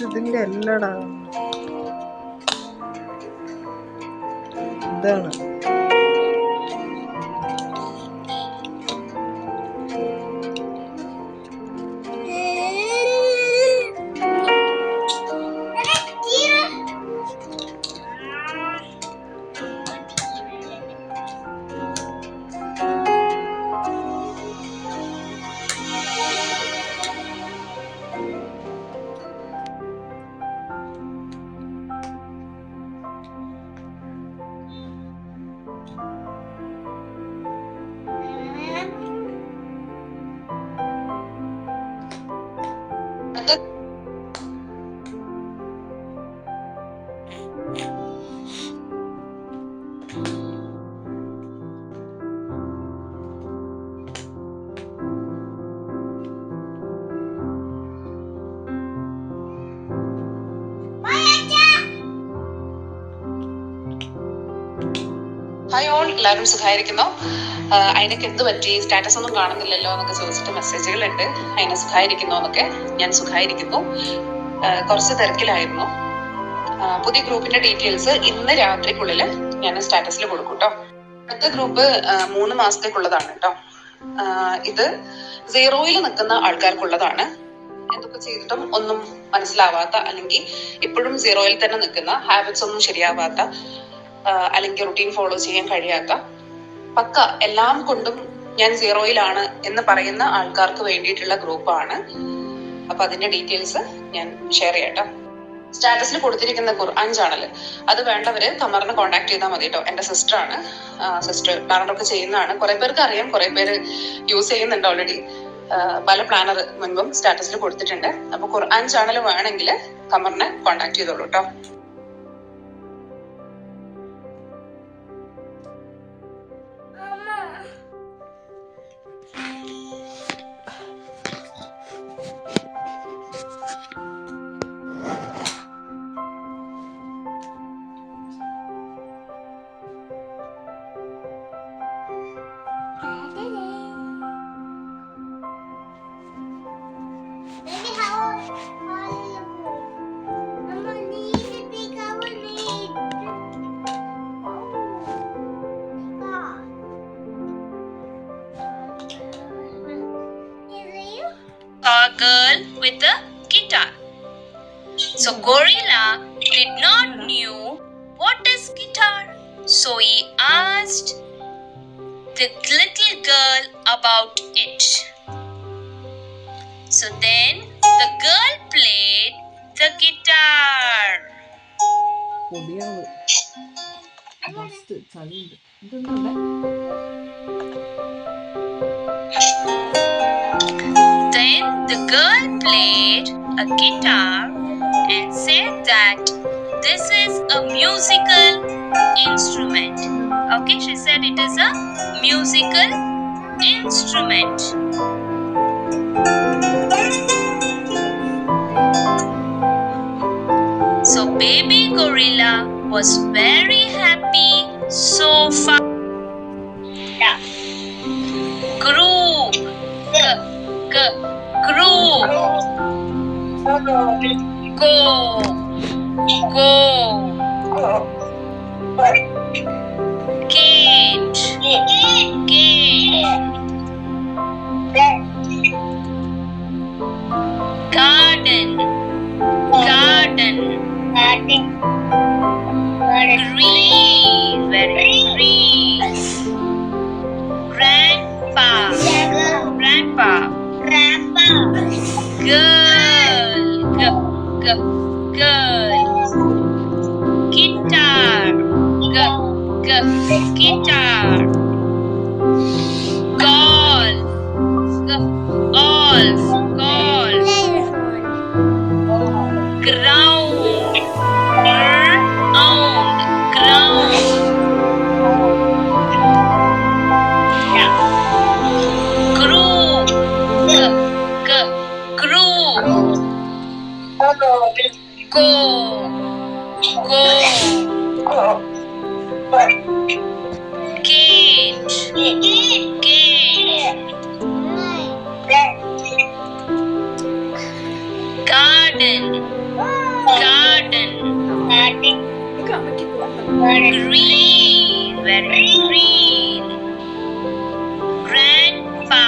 ഇതിന്റെ എല്ലാടാ ഇതാണ്. Hi all, എല്ലാവരും സുഖമായിരിക്കുന്നോ? അതിനൊക്കെ എന്ത് പറ്റി, സ്റ്റാറ്റസ് ഒന്നും കാണുന്നില്ലല്ലോ എന്നൊക്കെ ചോദിച്ചിട്ട് മെസ്സേജുകളുണ്ട്. അതിനെ സുഖമായിരിക്കുന്നോ എന്നൊക്കെ. ഞാൻ സുഖമായിരിക്കുന്നു, കുറച്ച് തിരക്കിലായിരുന്നു. പുതിയ ഗ്രൂപ്പിന്റെ ഡീറ്റെയിൽസ് ഇന്ന് രാത്രിക്കുള്ളിൽ ഞാൻ സ്റ്റാറ്റസിൽ കൊടുക്കും കേട്ടോ. അടുത്ത ഗ്രൂപ്പ് 3 മാസത്തേക്കുള്ളതാണ് കേട്ടോ. ഇത് 0യിൽ നിൽക്കുന്ന ആൾക്കാർക്കുള്ളതാണ്. എന്തൊക്കെ ചെയ്തിട്ടും ഒന്നും മനസ്സിലാവാത്ത, അല്ലെങ്കിൽ ഇപ്പോഴും 0യിൽ തന്നെ നിൽക്കുന്ന, ഹാബിറ്റ്സ് ഒന്നും ശരിയാവാത്ത, അല്ലെങ്കിൽ റുട്ടീൻ ഫോളോ ചെയ്യാൻ കഴിയാത്ത, പക്ക എല്ലാം കൊണ്ടും ഞാൻ 0യിലാണ് എന്ന് പറയുന്ന ആൾക്കാർക്ക് വേണ്ടിയിട്ടുള്ള ഗ്രൂപ്പാണ്. അപ്പൊ അതിന്റെ ഡീറ്റെയിൽസ് ഞാൻ ഷെയർ ചെയ്യാം. സ്റ്റാറ്റസിൽ കൊടുത്തിരിക്കുന്ന ഖുർആൻ ചാനൽ, അത് വേണ്ടവര് കമറിനെ കോൺടാക്ട് ചെയ്താൽ മതി കേട്ടോ. എന്റെ സിസ്റ്റർ ആണ്. സിസ്റ്റർ പ്ലാനറൊക്കെ ചെയ്യുന്നതാണ്. കുറെ പേർക്ക് അറിയാം, കുറെ പേര് യൂസ് ചെയ്യുന്നുണ്ട് ഓൾറെഡി. പല പ്ലാനർ മുൻപും സ്റ്റാറ്റസിൽ കൊടുത്തിട്ടുണ്ട്. അപ്പൊ ഖുർആൻ ചാനൽ വേണമെങ്കിൽ കമറിനെ കോൺടാക്ട് ചെയ്തോളൂ കേട്ടോ. A girl with a guitar. So Gorilla did not knew what is guitar. So he asked the little girl about it. So then the girl played the guitar. Then the girl played a guitar and said that this is a musical instrument. Okay, she said it is a musical instrument. So baby gorilla was very happy so far. Group. Group. Go. Go. Gate. Gate. Garden. Garden. Green. Very green. Grandpa. Grandpa. Girl. Girl. Guitar. Guitar. Golf. Golf. Ground. Ground. Group. Group. Go. Garden. Green. Very green. Grandpa.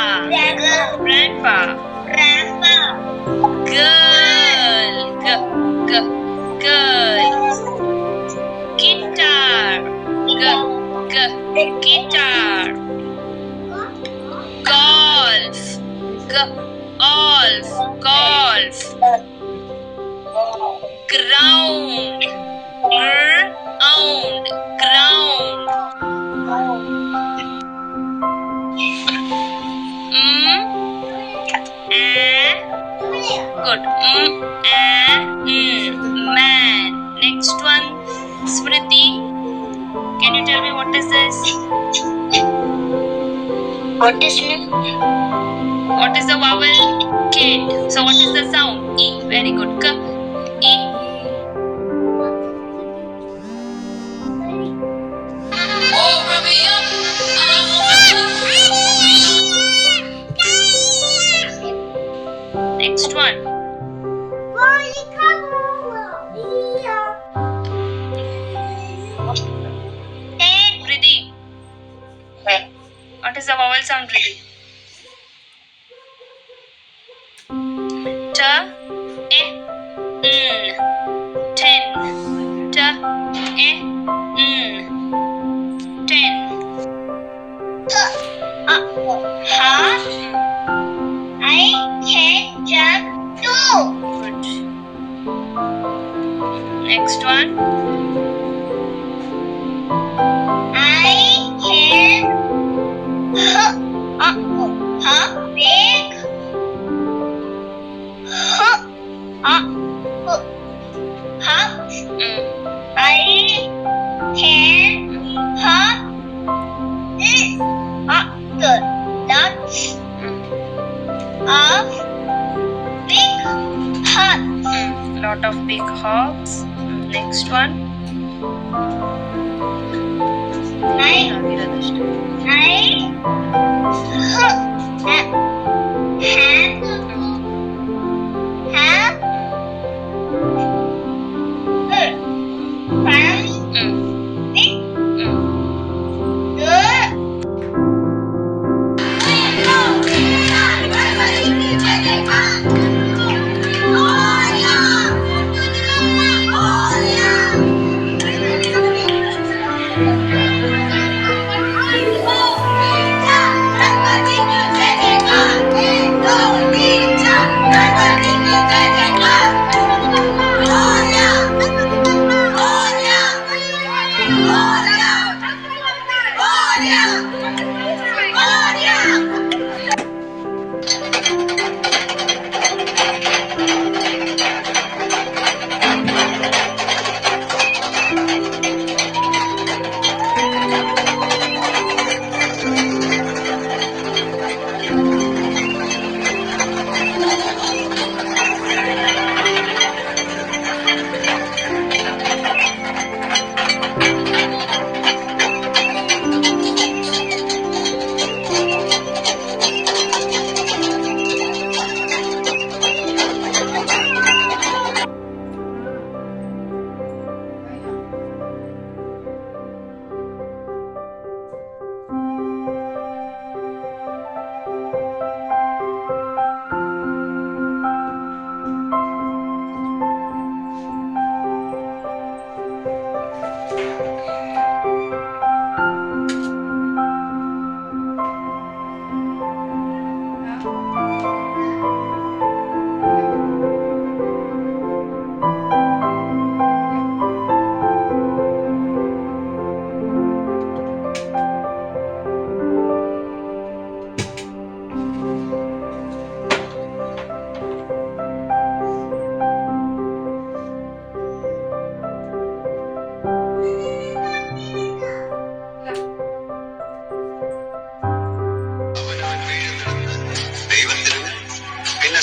Girl. Girl. Guitar. Guitar. Golf. Golf. Ground. Good. Man. Next one, Smriti. Can you tell me what is this? What is the vowel? Kid. So what is the sound? E. Very good. E. Next one. Priti. What is the vowel sound, Priti? T. E. N. 10. T. E. N. 10. I can jump too. Good. Next one. I can big I can hop the lots of big hops. Lot of big hops. Next one. I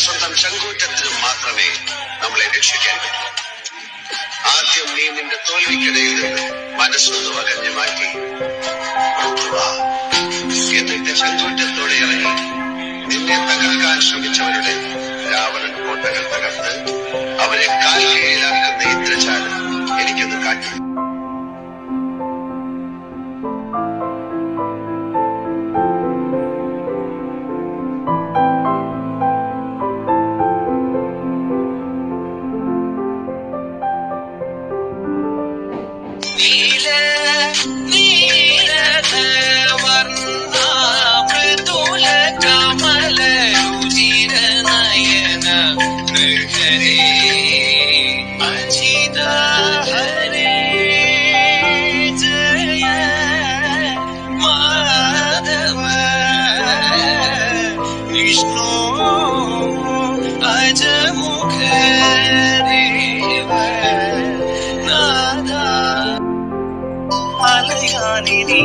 സ്വന്തം ചങ്കൂറ്റത്തിനും മാത്രമേ നമ്മളെ രക്ഷിക്കാൻ പറ്റൂ. ആദ്യം നീ നിന്റെ തോൽവിക്കിടയിൽ നിന്ന് മനസ്സൊന്ന് വകഞ്ഞു മാറ്റി എന്നിട്ട് ചെങ്കൂറ്റത്തോടെ ഇറങ്ങി നിന്നെ തകർക്കാൻ ശ്രമിച്ചവരുടെ രാവണൻ കോട്ടകൾ തകർത്ത് അവരെ കാൽകീഴിലാക്കുന്ന ഇന്ദ്രജാലം എനിക്കൊന്ന് കാട്ടി.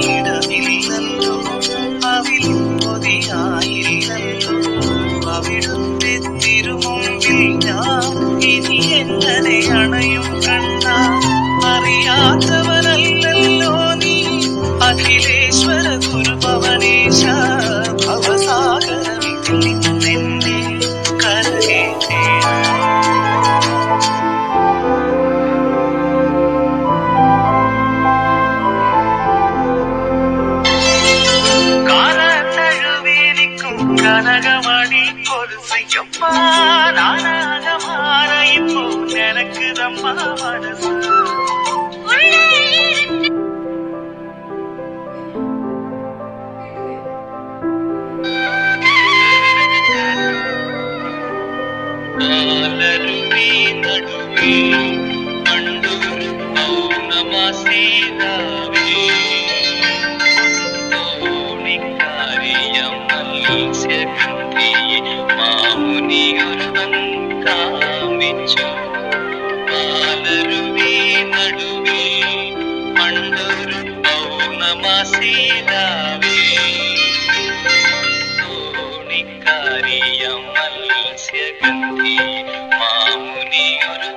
അലയാനിടമില്ലല്ലോ അവിൽ പൊതിയായില്ലല്ലോ അവിടുത്തെ തിരുമുമ്പിൽ ഞാൻ ഇനി എങ്ങനെ അണയും കണ്ണ അറിയാത്തവനല്ലല്ലോ നീ അഖിലേശ്വര ഗുരുഭവനേശ ഭവസാഗരത്തിൽ നിന്നെന്നെ കരകേറ്റേണം. கனகமணி கொலுசையம்மா நானாக மாற இப்போ நினைக்குதம்மா மனசு. പാലരുവി നടുവേ പണ്ടൊരു പൗർണമാസീതാവേ മാമുനിയൊരുവൻ കാമിച്ചു. പാലരുവി നടുവേ പണ്ടൊരു പൗർണമാസീതാവേ തോണിക്കാരിയ മത്സ്യഗന്ധി മാമുനിയൊരു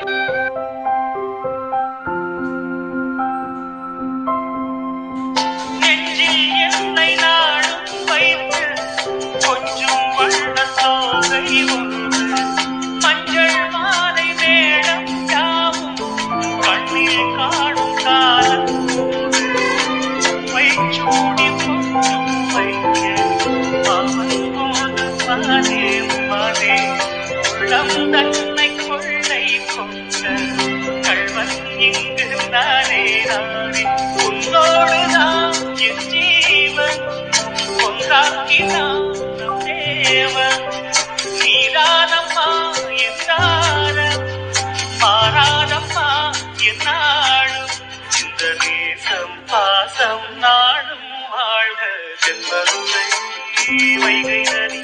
நெஞ்சில் என்னை நாடும் வைத்து கொஞ்சம் வண்ண சோகை ஒன்று மஞ்சள் மாலை மேடம் யாவும் கண்ணில் காணும் காலம் வைச்சூடி பொங்கும் வைக்க அவன் போது மனே மனே உள்ளம் தன்னை கொள்ளை கொண்ட கள்வன் இங்கு நானே நானே உன்னோடுதான் என் ஜீவன் ஒன்றாக்கினான் நம் தேவன் நீதானம்மா என்றாரம் மாறாதம்மா என்னாடும் இந்த நேசம் பாசம் நாடும் வாழ்க ஜென்மதுரை வைகை நதி.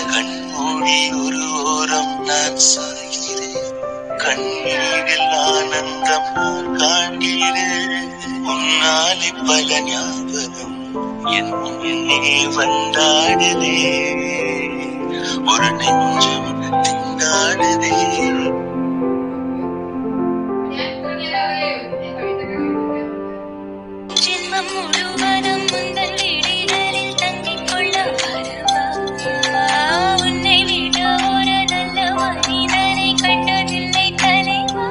கண்மூடி ஒரு ஓரம் நான் சாகிறேன் கண்ணீரில் ஆனந்தம் நான் காண்கிறேன் உன்னாலே பல ஞாபகம் என் முன்னே வந்தாடுதே ஒரு நெஞ்சம் திண்டாடுதே. ஜென்மம் முழுவதும் முந்தல் விழிகளில் தங்கிக் கொள்ள வருவா உன்னை விட ஒரு நல்ல மனிதனை கண்டதில்லை தலைவா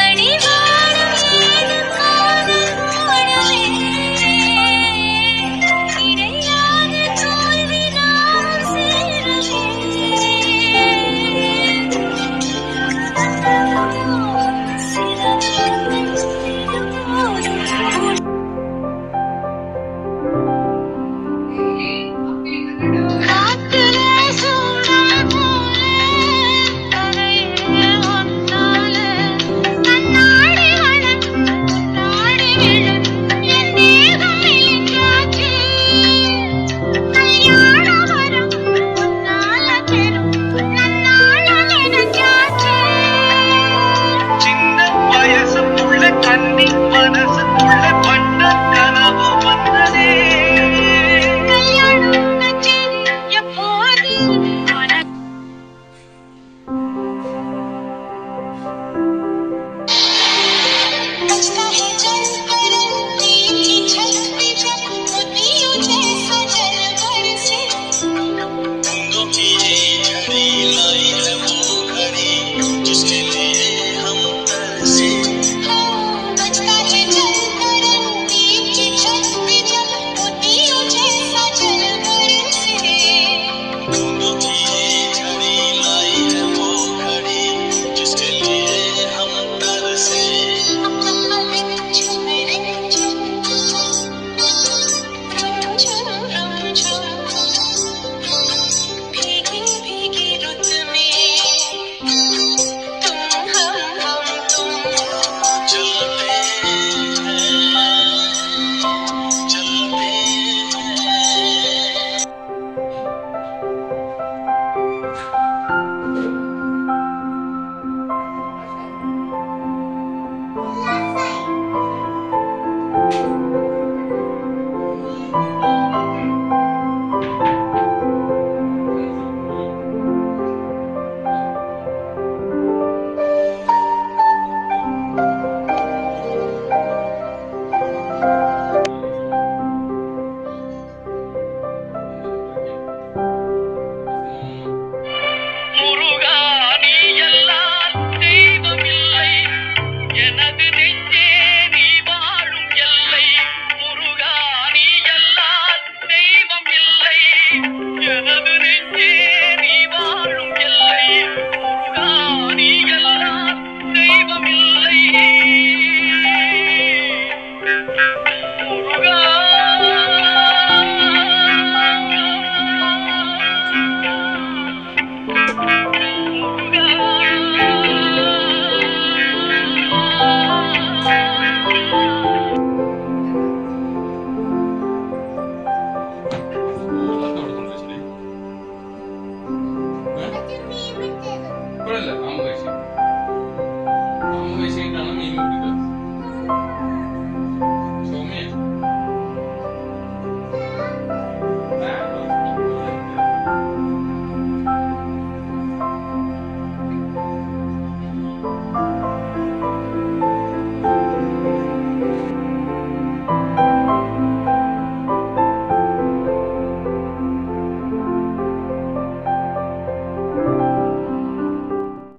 அடிவாரம் ஏது காதல் ஓடுவே இடையாக தோல்விதான்